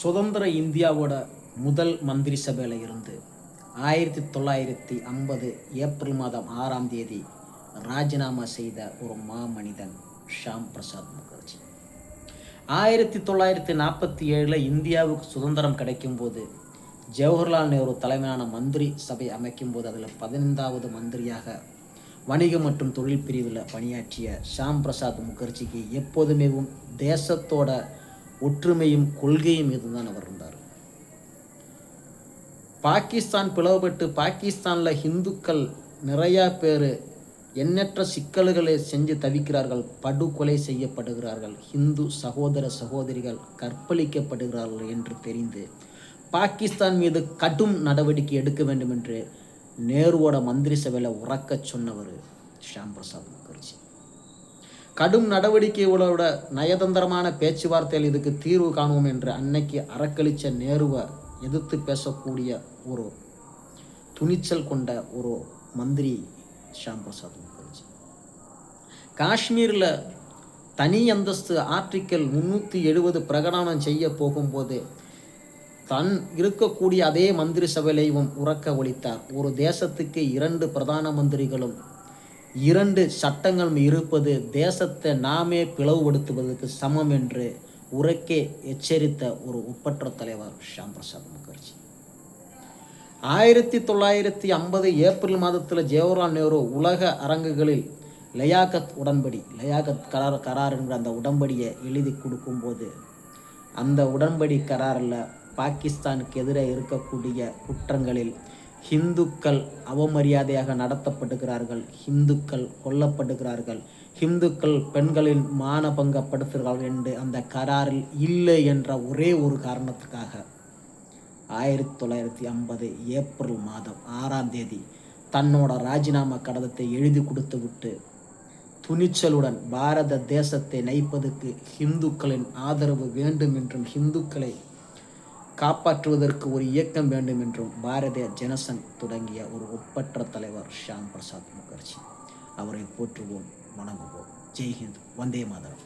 சுதந்திர இந்தியாவோட முதல் மந்திரி சபையில் இருந்து 1950 ஏப்ரல் மாதம் 6ஆம் தேதி ராஜினாமா செய்த ஒரு மாமனிதன் ஷாம் பிரசாத் முகர்ஜி. 1947 இந்தியாவுக்கு சுதந்திரம் கிடைக்கும் போது ஜவஹர்லால் நேரு தலைமையிலான மந்திரி சபை அமைக்கும் போது அதில் 15வது மந்திரியாக வணிகம் மற்றும் தொழில் பிரிவில் பணியாற்றிய ஷாம் பிரசாத் முகர்ஜிக்கு எப்போதுமே தேசத்தோட ஒற்றுமையும் கொள்கையும் மீதுதான் அவர் இருந்தார். பாகிஸ்தான் பிளவுபட்டு பாகிஸ்தானில் இந்துக்கள் நிறையா பேர் எண்ணற்ற சிக்கல்களை செஞ்சு தவிக்கிறார்கள், படுகொலை செய்யப்படுகிறார்கள், இந்து சகோதர சகோதரிகள் கற்பழிக்கப்படுகிறார்கள் என்று தெரிந்து பாகிஸ்தான் மீது கடும் நடவடிக்கை எடுக்க வேண்டும் என்று நேருவோட மந்திரி சபையில் உறக்கச் சொன்னவர் ஷாம் பிரசாத் முகர்ஜி. கடும் நடவடிக்கைகளோட நயதந்திரமான பேச்சுவார்த்தையில் இதுக்கு தீர்வு காணுவோம் என்று அன்னைக்கு அறக்கழிச்ச நேருவை எதிர்த்து பேசக்கூடிய ஒரு துணிச்சல் கொண்ட ஒரு மந்திரி ஷாம் பிரசாத் முகர்ஜி. காஷ்மீரில் தனி அந்தஸ்து ஆர்டிக்கல் 370 பிரகடனம் செய்ய போகும்போது தன் இருக்கக்கூடிய அதே மந்திரி சபையிலையும் உறக்க ஒழித்தார். ஒரு தேசத்துக்கு 2 பிரதான மந்திரிகளும் 2 சட்டங்களும் இருப்பது தேசத்தை நாமே பிளவுபடுத்துவதற்கு சமம் என்று உறக்கே எச்சரித்த ஒரு ஒப்பற்ற தலைவர் ஷாம் பிரசாத் முகர்ஜி. 1950 ஏப்ரல் மாதத்தில் ஜவஹர்லால் நேரு உலக அரங்குகளில் லயாகத் கரார் என்கிற அந்த உடன்படியை எழுதி கொடுக்கும்போது அந்த உடன்படி கராரில் பாகிஸ்தானுக்கு எதிராக இருக்கக்கூடிய குற்றங்களில் ஹிந்துக்கள் அவமரியாதையாக நடத்தப்படுகிறார்கள், ஹிந்துக்கள் கொல்லப்படுகிறார்கள், ஹிந்துக்கள் பெண்களின் மானபங்கப்படுத்துகிறார்கள் என்று அந்த கராரில் இல்லை என்ற ஒரே ஒரு காரணத்துக்காக 1950 ஏப்ரல் மாதம் 6ஆம் தேதி தன்னோட ராஜினாமா கடிதத்தை எழுதி கொடுத்து விட்டு துணிச்சலுடன் பாரத தேசத்தை நயிப்பதற்கு ஹிந்துக்களின் ஆதரவு வேண்டும் என்றும் ஹிந்துக்களை காப்பாற்றுவதற்கு ஒரு இயக்கம் வேண்டும் என்றும் பாரதிய ஜனசங் தொடங்கிய ஒரு ஒப்பற்ற தலைவர் ஷாம் பிரசாத் முகர்ஜி. அவரை போற்றுவோம், வணங்குவோம். ஜெய்ஹிந்த், வந்தே மாதரம்.